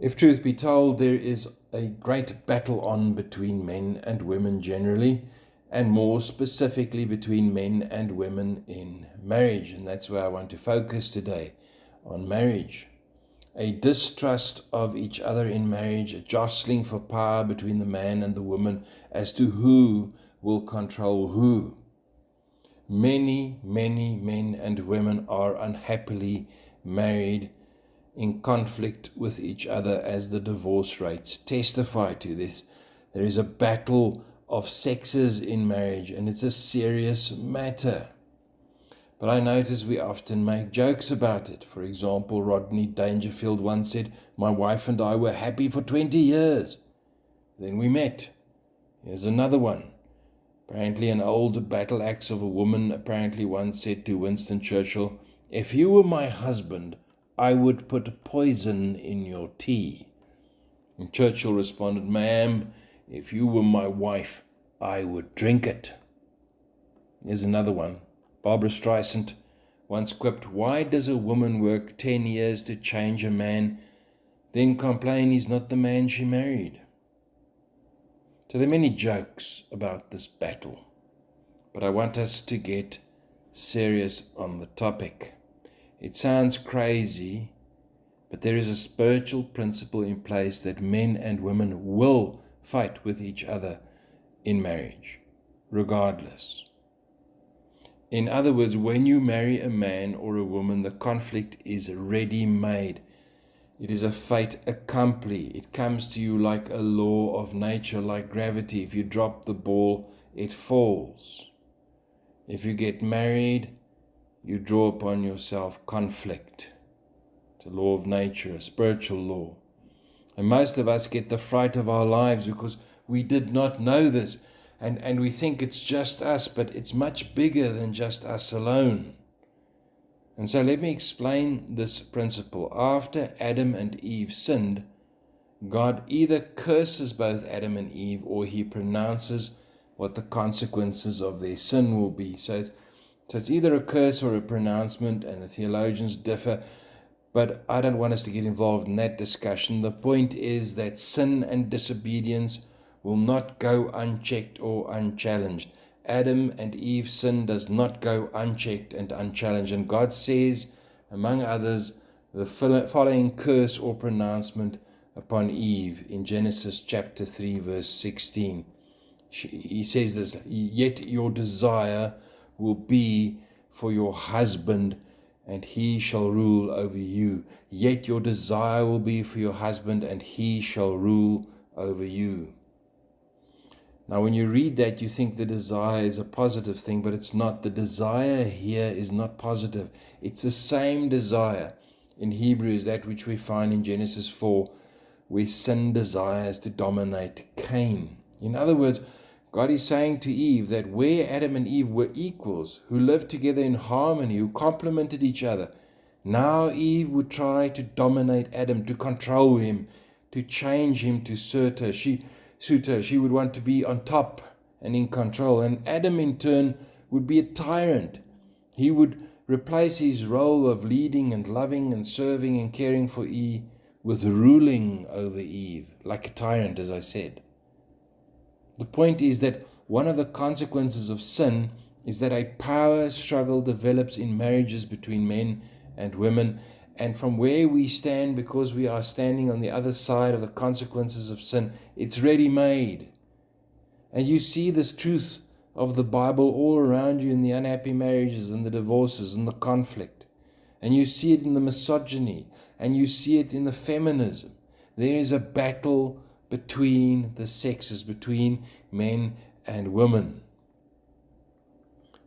If truth be told, there is a great battle on between men and women generally, and more specifically between men and women in marriage. And that's where I want to focus today, on marriage. A distrust of each other in marriage, a jostling for power between the man and the woman as to who will control who. Many men and women are unhappily married, in conflict with each other, as the divorce rates testify to this. There is a battle of sexes in marriage, and it's a serious matter. But I notice we often make jokes about it. For example, Rodney Dangerfield once said, "My wife and I were happy for 20 years. Then we met." Here's another one. Apparently an old battle axe of a woman apparently once said to Winston Churchill, "If you were my husband, I would put poison in your tea." And Churchill responded, "Ma'am, if you were my wife, I would drink it." Here's another one. Barbara Streisand once quipped, "Why does a woman work 10 years to change a man, then complain he's not the man she married?" So there are many jokes about this battle, but I want us to get serious on the topic. It sounds crazy, but there is a spiritual principle in place that men and women will fight with each other in marriage, regardless. In other words, when you marry a man or a woman, the conflict is ready-made. It is a fait accompli. It comes to you like a law of nature, like gravity. If you drop the ball, it falls. If you get married, you draw upon yourself conflict. It's a law of nature, a spiritual law. And most of us get the fright of our lives because we did not know this. And we think it's just us, but it's much bigger than just us alone. And so let me explain this principle. After Adam and Eve sinned, God either curses both Adam and Eve, or he pronounces what the consequences of their sin will be. So it's either a curse or a pronouncement, and the theologians differ, but I don't want us to get involved in that discussion. The point is that sin and disobedience will not go unchecked or unchallenged. Adam and Eve's sin does not go unchecked and unchallenged. And God says, among others, the following curse or pronouncement upon Eve in Genesis chapter 3, verse 16. He says this, "Yet your desire will be for your husband, and he shall rule over you." Yet your desire will be for your husband, and he shall rule over you. Now, when you read that, you think the desire is a positive thing, but it's not. The desire here is not positive. It's the same desire in Hebrew as that which we find in Genesis 4, where sin desires to dominate Cain. In other words, God is saying to Eve that where Adam and Eve were equals, who lived together in harmony, who complemented each other, now Eve would try to dominate Adam, to control him, to change him, to suit her. She would want to be on top and in control. And Adam, in turn, would be a tyrant. He would replace his role of leading and loving and serving and caring for Eve with ruling over Eve, like a tyrant, as I said. The point is that one of the consequences of sin is that a power struggle develops in marriages between men and women. And from where we stand, because we are standing on the other side of the consequences of sin, it's ready-made. And you see this truth of the Bible all around you in the unhappy marriages and the divorces and the conflict. And you see it in the misogyny, and you see it in the feminism. There is a battle between the sexes, between men and women.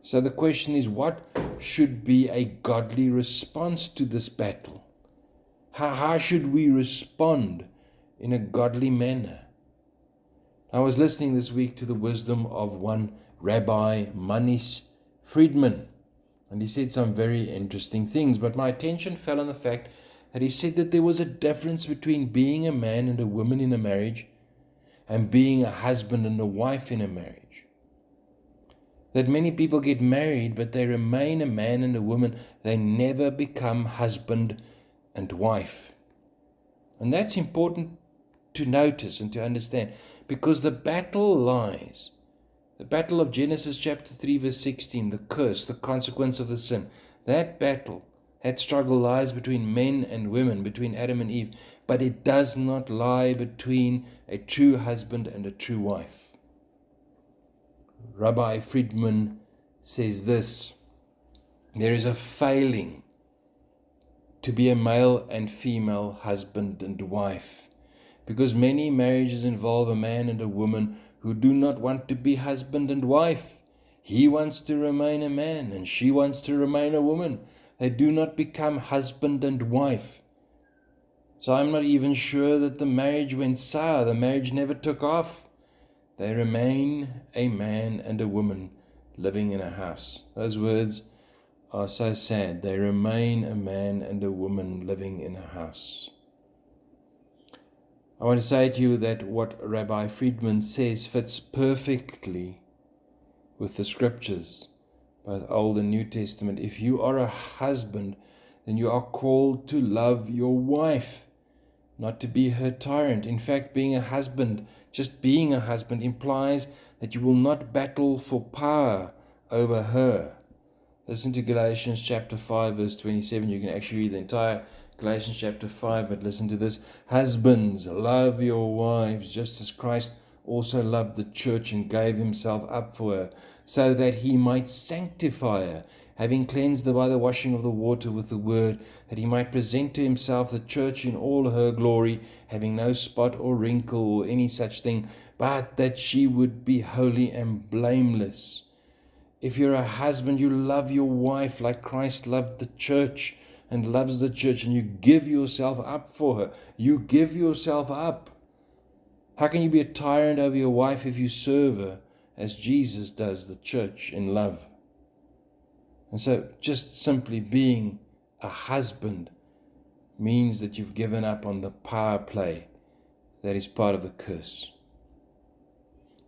So the question is, what should be a godly response to this battle? How should we respond in a godly manner? I was listening this week to the wisdom of one Rabbi Manis Friedman, and he said some very interesting things, but my attention fell on the fact that he said that there was a difference between being a man and a woman in a marriage and being a husband and a wife in a marriage. That many people get married, but they remain a man and a woman. They never become husband and wife. And that's important to notice and to understand, because the battle of Genesis chapter 3 verse 16, the curse, the consequence of the sin, that battle, that struggle lies between men and women, between Adam and Eve, but it does not lie between a true husband and a true wife. Rabbi Friedman says this: there is a failing to be a male and female husband and wife, because many marriages involve a man and a woman who do not want to be husband and wife. He wants to remain a man and she wants to remain a woman. They do not become husband and wife. So I'm not even sure that the marriage went sour. The marriage never took off. They remain a man and a woman living in a house. Those words are so sad. They remain a man and a woman living in a house. I want to say to you that what Rabbi Friedman says fits perfectly with the scriptures, both Old and New Testament. If you are a husband, then you are called to love your wife, not to be her tyrant. In fact, being a husband, just being a husband, implies that you will not battle for power over her. Listen to Galatians chapter 5 verse 27. You can actually read the entire Galatians chapter 5, but listen to this. Husbands, love your wives, just as Christ also loved the church and gave himself up for her, so that he might sanctify her, having cleansed her by the washing of the water with the word, that he might present to himself the church in all her glory, having no spot or wrinkle or any such thing, but that she would be holy and blameless. If you're a husband, you love your wife like Christ loved the church and loves the church, and you give yourself up for her. You give yourself up. How can you be a tyrant over your wife if you serve her as Jesus does the church in love? And so just simply being a husband means that you've given up on the power play that is part of the curse.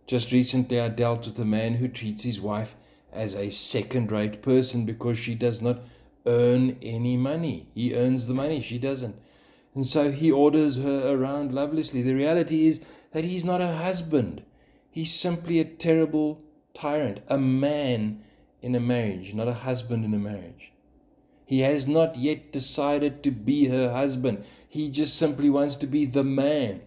Just recently I dealt with a man who treats his wife as a second-rate person because she does not earn any money. He earns the money, she doesn't. And so he orders her around lovelessly. The reality is that he's not a husband. He's simply a terrible tyrant, a man in a marriage, not a husband in a marriage. He has not yet decided to be her husband. He just simply wants to be the man.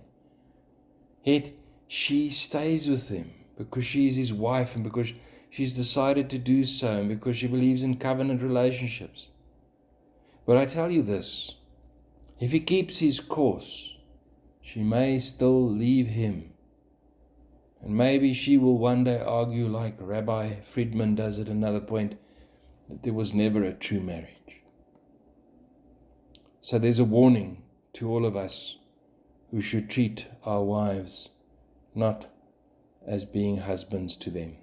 Yet she stays with him because she is his wife and because she's decided to do so and because she believes in covenant relationships. But I tell you this, if he keeps his course, she may still leave him. And maybe she will one day argue, like Rabbi Friedman does at another point, that there was never a true marriage. So there's a warning to all of us who should treat our wives not as being husbands to them.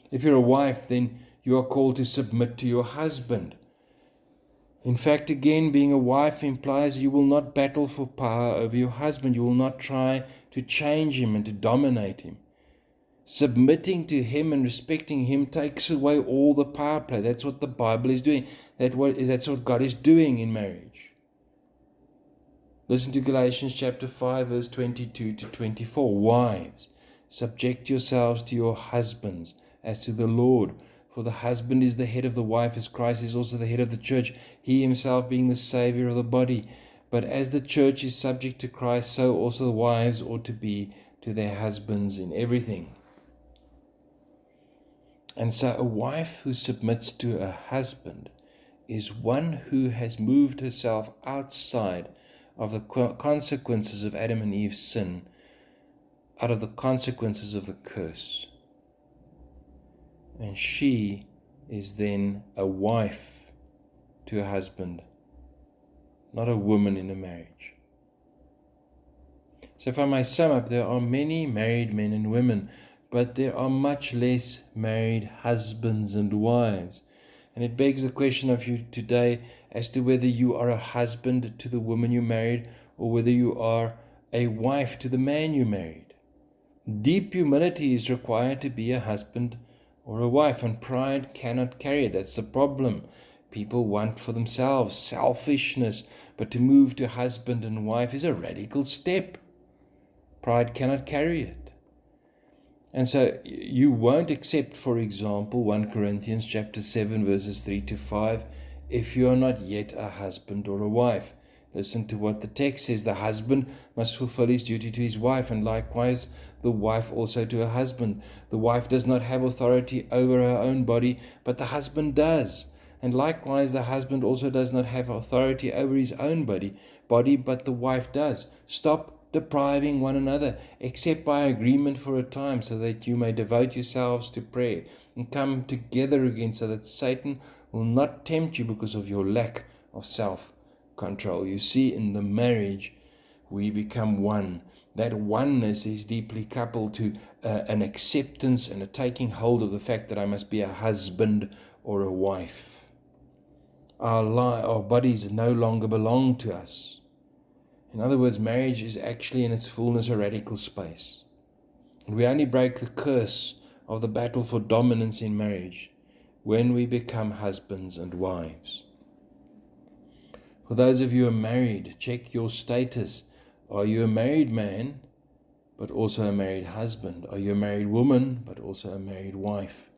If you're a wife, then you are called to submit to your husband. In fact, again, being a wife implies you will not battle for power over your husband. You will not try to change him and to dominate him. Submitting to him and respecting him takes away all the power play. That's what the Bible is doing. That's what God is doing in marriage. Listen to Galatians chapter 5, verse 22 to 24. Wives, subject yourselves to your husbands as to the Lord. For the husband is the head of the wife, as Christ is also the head of the church, he himself being the Savior of the body. But as the church is subject to Christ, so also the wives ought to be to their husbands in everything. And so a wife who submits to a husband is one who has moved herself outside of the consequences of Adam and Eve's sin, out of the consequences of the curse. And she is then a wife to a husband, not a woman in a marriage. So if I may sum up, there are many married men and women, but there are much less married husbands and wives. And it begs the question of you today as to whether you are a husband to the woman you married or whether you are a wife to the man you married. Deep humility is required to be a husband or a wife, and pride cannot carry it. That's the problem. People want for themselves, selfishness, but to move to husband and wife is a radical step. Pride cannot carry it. And so you won't accept, for example, 1 Corinthians chapter 7, verses 3 to 5, if you are not yet a husband or a wife. Listen to what the text says. The husband must fulfill his duty to his wife, and likewise the wife also to her husband. The wife does not have authority over her own body, but the husband does. And likewise the husband also does not have authority over his own body, but the wife does. Stop depriving one another, except by agreement for a time, so that you may devote yourselves to prayer and come together again, so that Satan will not tempt you because of your lack of self-control. You see, in the marriage, we become one. That oneness is deeply coupled to an acceptance and a taking hold of the fact that I must be a husband or a wife. Our bodies no longer belong to us. In other words, marriage is actually in its fullness a radical space. And we only break the curse of the battle for dominance in marriage when we become husbands and wives. For those of you who are married, check your status. Are you a married man, but also a married husband? Are you a married woman, but also a married wife?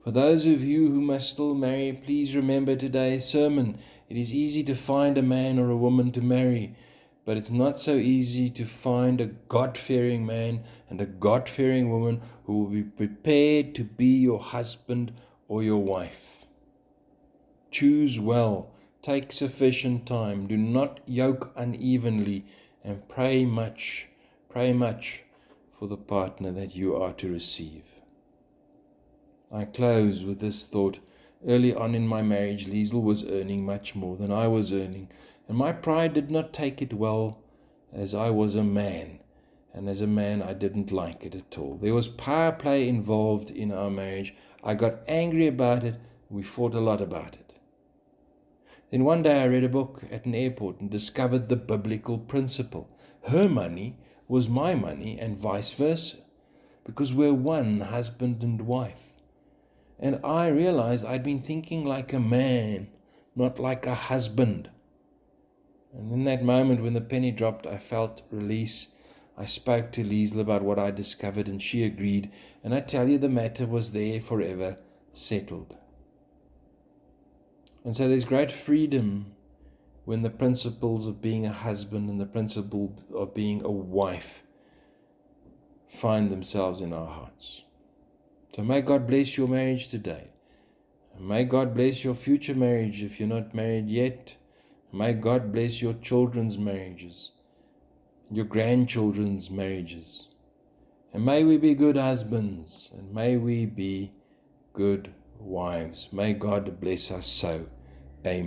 For those of you who must still marry, please remember today's sermon. It is easy to find a man or a woman to marry, but it's not so easy to find a God-fearing man and a God-fearing woman who will be prepared to be your husband or your wife. Choose well. Take sufficient time. Do not yoke unevenly, and pray much for the partner that you are to receive. I close with this thought. Early on in my marriage, Liesl was earning much more than I was earning, and my pride did not take it well, as I was a man, and as a man I didn't like it at all. There was power play involved in our marriage. I got angry about it. We fought a lot about it. Then one day I read a book at an airport and discovered the biblical principle. Her money was my money and vice versa, because we're one, husband and wife. And I realized I'd been thinking like a man, not like a husband. And in that moment when the penny dropped, I felt release. I spoke to Liesl about what I discovered, and she agreed. And I tell you, the matter was there forever settled. And so there's great freedom when the principles of being a husband and the principle of being a wife find themselves in our hearts. So may God bless your marriage today. And may God bless your future marriage if you're not married yet. May God bless your children's marriages, your grandchildren's marriages. And may we be good husbands, and may we be good wives. May God bless us so.